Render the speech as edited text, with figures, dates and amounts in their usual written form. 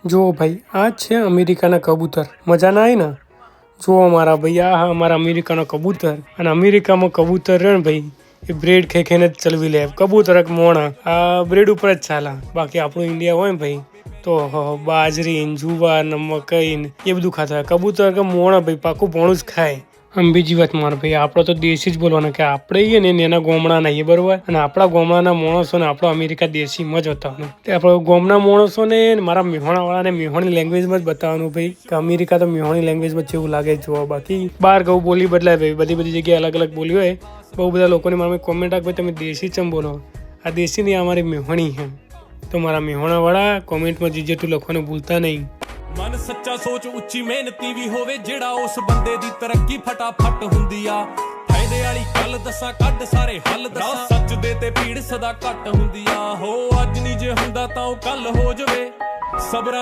જો ભાઈ આ છે અમેરિકાના કબૂતર, મજા ના આવી ને? જો અમારા ભાઈ આ અમારા અમેરિકાનો કબૂતર, અને અમેરિકામાં કબૂતર રહે ને ભાઈ એ બ્રેડ ખાઈ ખાઈને જ ચલવી લે. કબૂતર એક મોણા આ બ્રેડ ઉપર જ ચાલે. બાકી આપણું ઇન્ડિયા હોય ને ભાઈ તો બાજરી ને જુવાર ને મકઈ ને એ બધું ખાતા હોય. કબૂતર કે મોણા ભાઈ પાકું ભોણું જ ખાય. આમ બીજી વાત મારે ભાઈ આપણે તો દેશી જ બોલવાના કે આપણે ને એના ગોમડા નહીં બરોબર, અને આપણા ગોમડાના માણસોને આપણો અમેરિકા દેશીમાં જ બતાવવાનું. તે આપણે ગોમના માણસોને મારા મેહોણાવાળાને મેહોણી લેંગ્વેજમાં જ બતાવવાનું ભાઈ કે અમેરિકા તો મેહોણી લેંગ્વેજમાં કેવું લાગે જોવા. બાકી બહાર ગયું બોલી બદલાય ભાઈ, બધી જગ્યાએ અલગ અલગ બોલી હોય. બહુ બધા લોકોને મારા કોમેન્ટ આપ ભાઈ તમે દેશી ચમ બોલો. આ દેશી નહીં અમારી મેહોણી છે. તો મારા મેહોણાવાળા કોમેન્ટમાં જીજેટું લખવાનું ભૂલતા નહીં. मन सच्चा सोच उच्ची मेहनती भी होवे जेड़ा उस बंदे दी तरक्की फटाफट हुंदी आ. फायदे वाली गल दसा कड सारे हल दसा, सच दे ते पीड़ सदा घट हुंदी आ. हो अज नहीं जे हुंदा तां कल हो जावे. सबरा